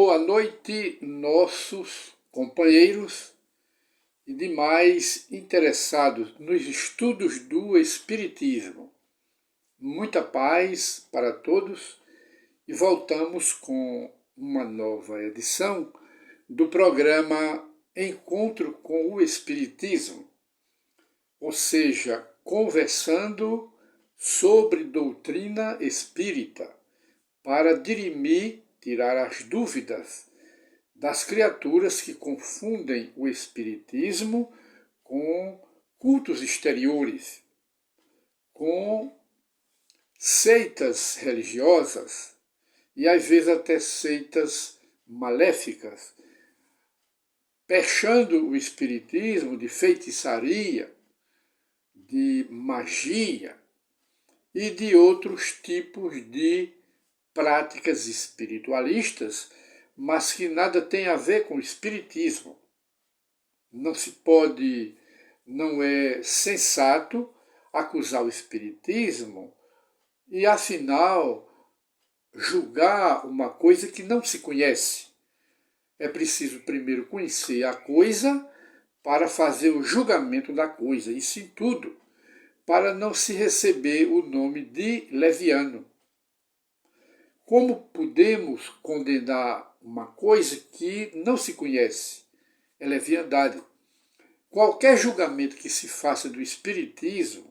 Boa noite, nossos companheiros e demais interessados nos estudos do Espiritismo. Muita paz para todos e voltamos com uma nova edição do programa Encontro com o Espiritismo, ou seja, conversando sobre doutrina espírita para dirimir, tirar as dúvidas das criaturas que confundem o espiritismo com cultos exteriores, com seitas religiosas e às vezes até seitas maléficas, pechando o espiritismo de feitiçaria, de magia e de outros tipos de práticas espiritualistas, mas que nada tem a ver com o espiritismo. Não se pode, não é sensato acusar o espiritismo e, afinal, julgar uma coisa que não se conhece. É preciso primeiro conhecer a coisa para fazer o julgamento da coisa, isso em tudo, para não se receber o nome de leviano. Como podemos condenar uma coisa que não se conhece? É leviandade. Qualquer julgamento que se faça do espiritismo,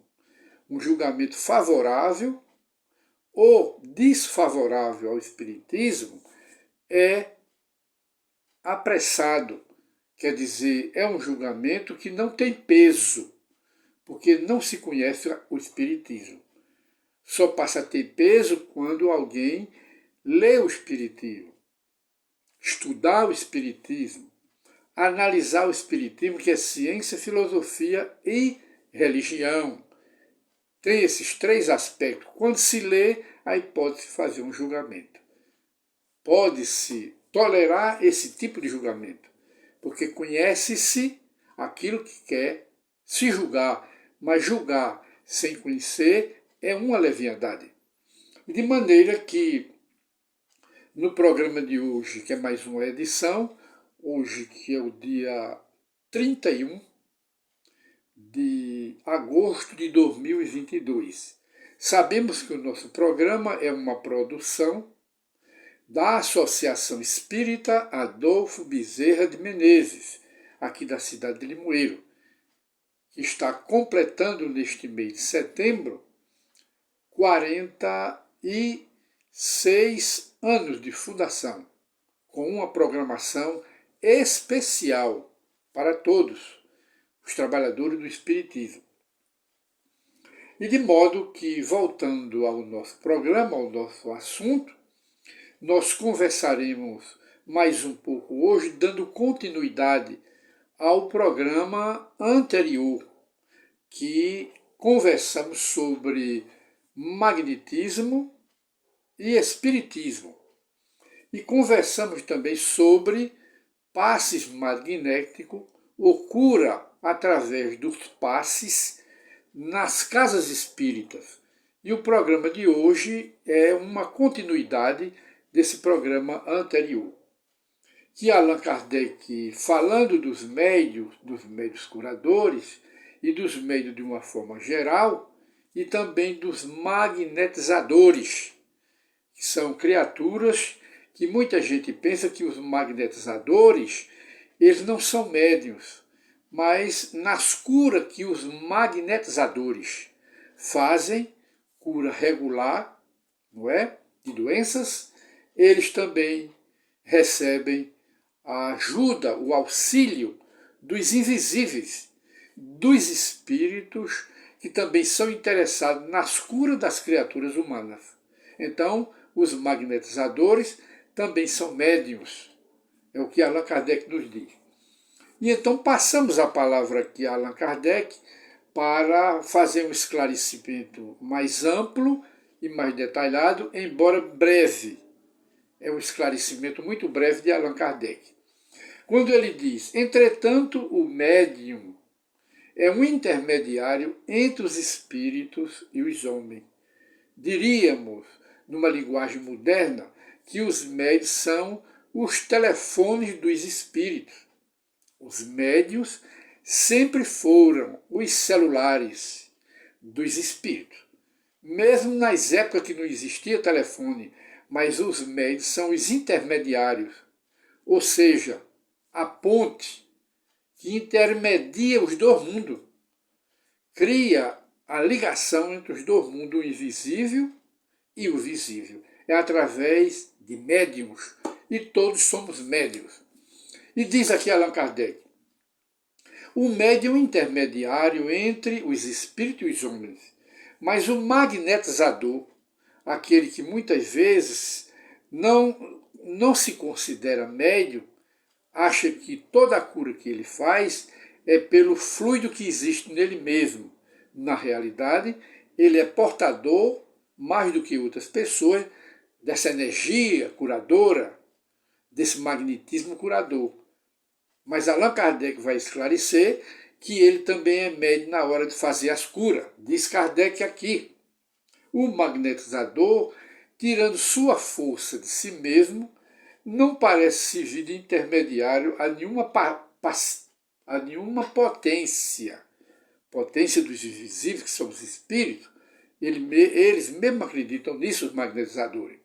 um julgamento favorável ou desfavorável ao espiritismo, é apressado. Quer dizer, é um julgamento que não tem peso, porque não se conhece o espiritismo. Só passa a ter peso quando alguém lê o espiritismo, estudar o espiritismo, analisar o espiritismo, que é ciência, filosofia e religião. Tem esses três aspectos. Quando se lê, aí pode-se fazer um julgamento. Pode-se tolerar esse tipo de julgamento, porque conhece-se aquilo que quer se julgar, mas julgar sem conhecer é uma leviandade. De maneira que no programa de hoje, que é mais uma edição, hoje que é o dia 31 de agosto de 2022. Sabemos que o nosso programa é uma produção da Associação Espírita Adolfo Bezerra de Menezes, aqui da cidade de Limoeiro, que está completando neste mês de setembro 46 anos de fundação, com uma programação especial para todos os trabalhadores do Espiritismo. E de modo que, voltando ao nosso programa, ao nosso assunto, nós conversaremos mais um pouco hoje, dando continuidade ao programa anterior, que conversamos sobre magnetismo e espiritismo. E conversamos também sobre passes magnéticos ou cura através dos passes nas casas espíritas. E o programa de hoje é uma continuidade desse programa anterior. Que Allan Kardec, falando dos médios curadores e dos médios de uma forma geral, e também dos magnetizadores, que são criaturas que muita gente pensa que os magnetizadores, eles não são médiuns, mas nas curas que os magnetizadores fazem, cura regular, não é? De doenças, eles também recebem a ajuda, o auxílio dos invisíveis, dos espíritos que também são interessados nas curas das criaturas humanas. Então, os magnetizadores também são médiuns, é o que Allan Kardec nos diz. E então passamos a palavra aqui a Allan Kardec para fazer um esclarecimento mais amplo e mais detalhado, embora breve. É um esclarecimento muito breve de Allan Kardec. Quando ele diz, entretanto, o médium é um intermediário entre os espíritos e os homens. Diríamos, numa linguagem moderna, que os médios são os telefones dos espíritos. Os médiuns sempre foram os celulares dos espíritos. Mesmo nas épocas que não existia telefone, mas os médiuns são os intermediários, ou seja, a ponte que intermedia os dois mundos, cria a ligação entre os dois mundos, o invisível e o visível. É através de médiuns, e todos somos médiuns. E diz aqui Allan Kardec, o médium intermediário entre os espíritos e os homens, mas o magnetizador, aquele que muitas vezes não se considera médium, acha que toda a cura que ele faz é pelo fluido que existe nele mesmo. Na realidade, ele é portador, mais do que outras pessoas, dessa energia curadora, desse magnetismo curador. Mas Allan Kardec vai esclarecer que ele também é médium na hora de fazer as curas. Diz Kardec aqui, o magnetizador, tirando sua força de si mesmo, não parece servir de intermediário a nenhuma potência dos invisíveis, que são os espíritos. Eles mesmo acreditam nisso, os magnetizadores.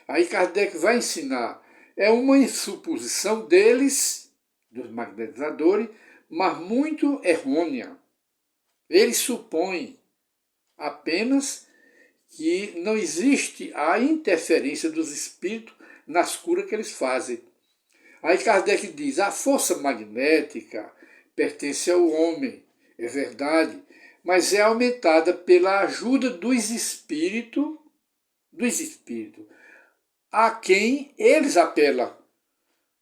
Aí Kardec vai ensinar, é uma suposição deles, dos magnetizadores, mas muito errônea. Eles supõem apenas que não existe a interferência dos espíritos nas curas que eles fazem. Aí Kardec diz, a força magnética pertence ao homem, é verdade, mas é aumentada pela ajuda dos espíritos, a quem eles apelam.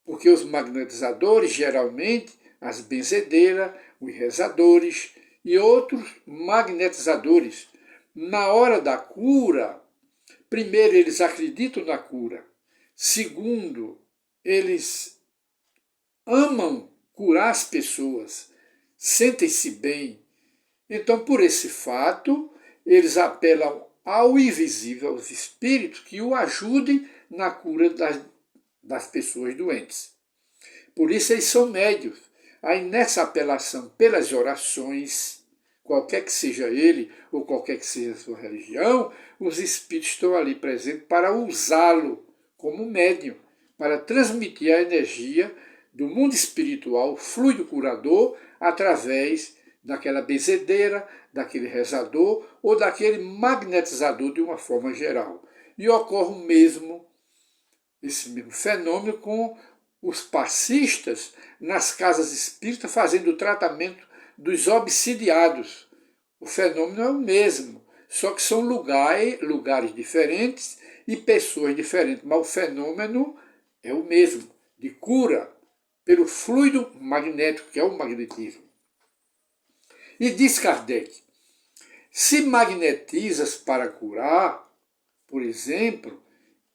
Porque os magnetizadores, geralmente, as benzedeiras, os rezadores e outros magnetizadores, na hora da cura, primeiro, eles acreditam na cura. Segundo, eles amam curar as pessoas, sentem-se bem. Então, por esse fato, eles apelam ao invisível, aos espíritos, que o ajudem na cura das pessoas doentes. Por isso eles são médios. Aí nessa apelação pelas orações, qualquer que seja ele ou qualquer que seja a sua religião, os espíritos estão ali presentes para usá-lo como médium, para transmitir a energia do mundo espiritual, o fluido curador, através daquela benzedeira, daquele rezador ou daquele magnetizador de uma forma geral. E ocorre esse mesmo fenômeno com os passistas nas casas espíritas fazendo o tratamento dos obsidiados. O fenômeno é o mesmo, só que são lugares diferentes e pessoas diferentes, mas o fenômeno é o mesmo, de cura pelo fluido magnético, que é o magnetismo. E diz Kardec, se magnetizas para curar, por exemplo,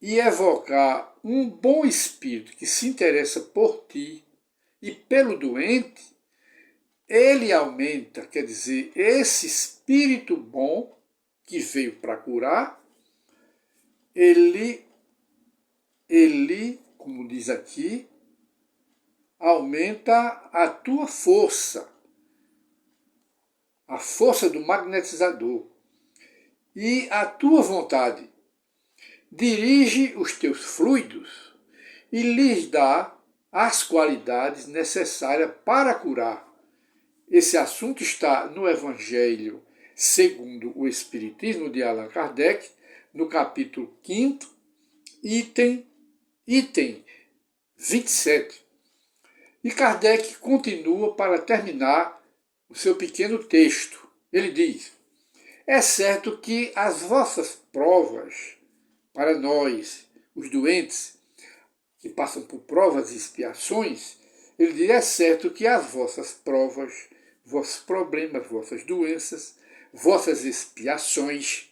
e evocar um bom espírito que se interessa por ti e pelo doente, ele aumenta, quer dizer, esse espírito bom que veio para curar, ele, como diz aqui, aumenta a tua força, a força do magnetizador e a tua vontade. Dirige os teus fluidos e lhes dá as qualidades necessárias para curar. Esse assunto está no Evangelho segundo o Espiritismo de Allan Kardec, no capítulo 5º, item 27. E Kardec continua para terminar o seu pequeno texto. Ele diz, é certo que as vossas provas, para nós, os doentes, que passam por provas e expiações, ele diz, é certo que as vossas provas, vossos problemas, vossas doenças, vossas expiações,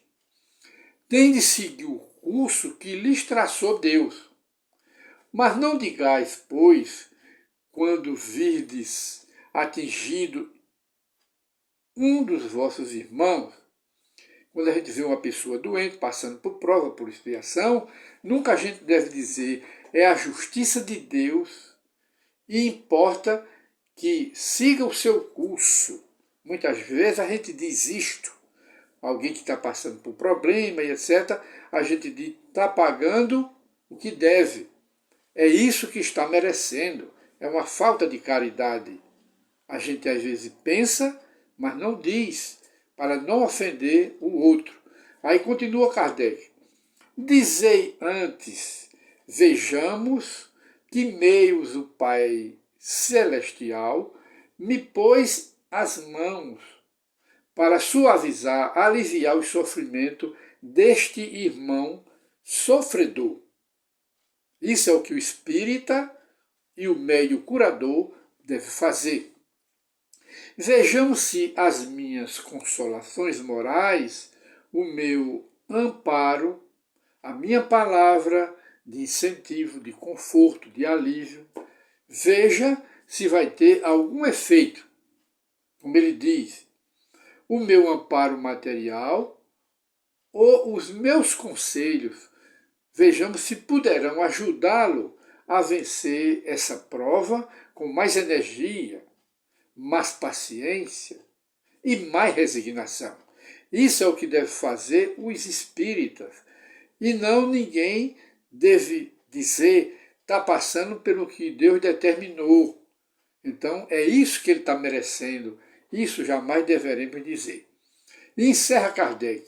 têm de seguir o curso que lhes traçou Deus. Mas não digais, pois, quando virdes atingido um dos vossos irmãos, quando a gente vê uma pessoa doente, passando por prova, por expiação, nunca a gente deve dizer, é a justiça de Deus e importa que siga o seu curso. Muitas vezes a gente diz isto, alguém que está passando por problema e etc., a gente diz, está pagando o que deve. É isso que está merecendo. É uma falta de caridade. A gente às vezes pensa, mas não diz, para não ofender o outro. Aí continua Kardec. Dizei antes, vejamos que meios o Pai Celestial me pôs as mãos para suavizar, aliviar o sofrimento deste irmão sofredor. Isso é o que o espírita e o médium curador devem fazer. Vejamos se as minhas consolações morais, o meu amparo, a minha palavra de incentivo, de conforto, de alívio, veja se vai ter algum efeito. Como ele diz, o meu amparo material ou os meus conselhos, vejamos se poderão ajudá-lo a vencer essa prova com mais energia, mais paciência e mais resignação. Isso é o que deve fazer os espíritas. E não ninguém deve dizer, está passando pelo que Deus determinou. Então é isso que ele está merecendo. Isso jamais deveremos dizer. E encerra Kardec.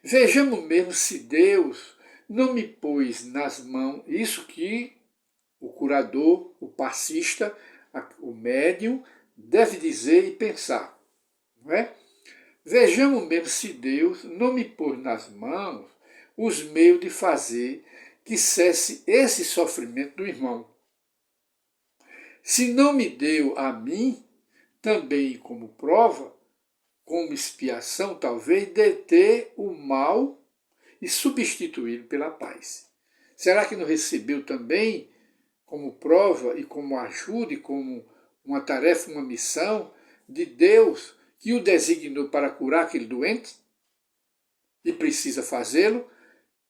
Vejamos mesmo se Deus não me pôs nas mãos, isso que o curador, o passista, o médium, deve dizer e pensar. Não é? Vejamos mesmo se Deus não me pôs nas mãos os meios de fazer que cesse esse sofrimento do irmão. Se não me deu a mim, também como prova, como expiação, talvez, deter o mal e substituí-lo pela paz. Será que não recebeu também como prova e como ajuda e como uma tarefa, uma missão de Deus que o designou para curar aquele doente? E precisa fazê-lo?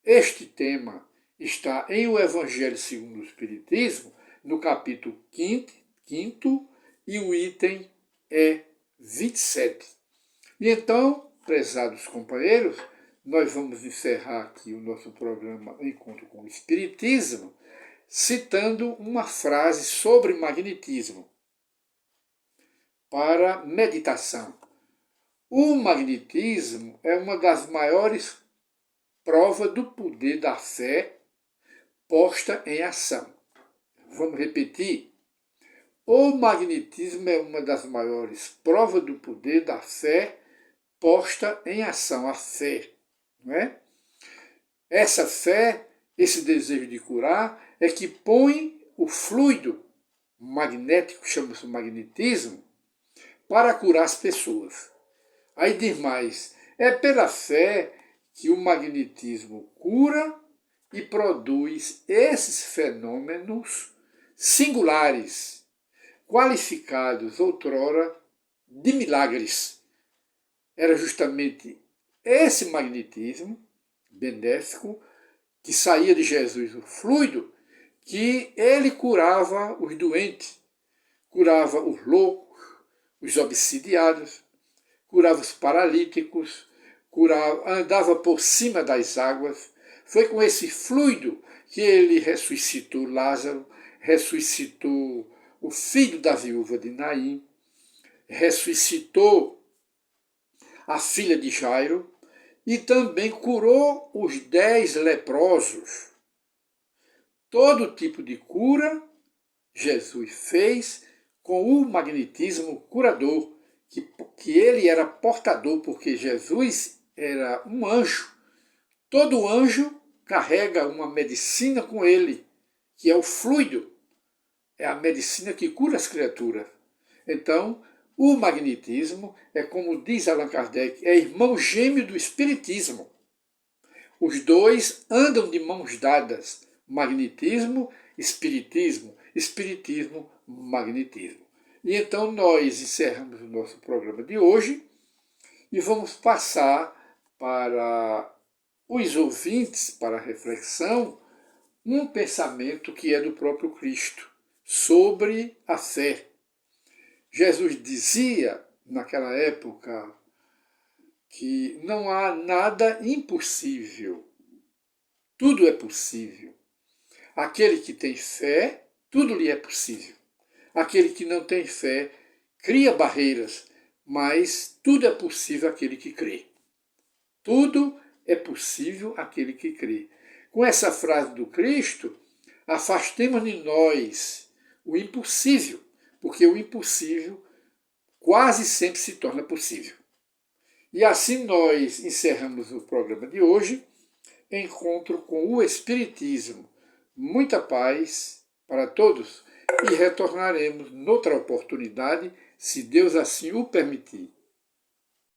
Este tema está em O Evangelho segundo o Espiritismo, no capítulo 5 e o item é 27. E então, prezados companheiros, nós vamos encerrar aqui o nosso programa Encontro com o Espiritismo, citando uma frase sobre magnetismo para meditação. O magnetismo é uma das maiores provas do poder da fé posta em ação. Vamos repetir? O magnetismo é uma das maiores provas do poder da fé posta em ação, a fé. Não é? Essa fé, esse desejo de curar, é que põe o fluido magnético, chama-se magnetismo, para curar as pessoas. Aí diz mais, é pela fé que o magnetismo cura e produz esses fenômenos singulares, qualificados outrora de milagres. Era justamente esse magnetismo benéfico que saía de Jesus, o fluido, que ele curava os doentes, curava os loucos, os obsidiados, curava os paralíticos, curava, andava por cima das águas. Foi com esse fluido que ele ressuscitou Lázaro, ressuscitou o filho da viúva de Naim, ressuscitou a filha de Jairo e também curou os 10 leprosos. Todo tipo de cura Jesus fez com o magnetismo curador, que ele era portador, porque Jesus era um anjo. Todo anjo carrega uma medicina com ele, que é o fluido. É a medicina que cura as criaturas. Então, o magnetismo é, como diz Allan Kardec, é irmão gêmeo do espiritismo. Os dois andam de mãos dadas. Magnetismo, espiritismo, espiritismo, magnetismo. E então nós encerramos o nosso programa de hoje e vamos passar para os ouvintes, para a reflexão, um pensamento que é do próprio Cristo, sobre a fé. Jesus dizia, naquela época, que não há nada impossível. Tudo é possível. Aquele que tem fé, tudo lhe é possível. Aquele que não tem fé, cria barreiras, mas tudo é possível àquele que crê. Tudo é possível àquele que crê. Com essa frase do Cristo, afastemos de nós o impossível, porque o impossível quase sempre se torna possível. E assim nós encerramos o programa de hoje, encontro com o Espiritismo. Muita paz para todos e retornaremos noutra oportunidade, se Deus assim o permitir.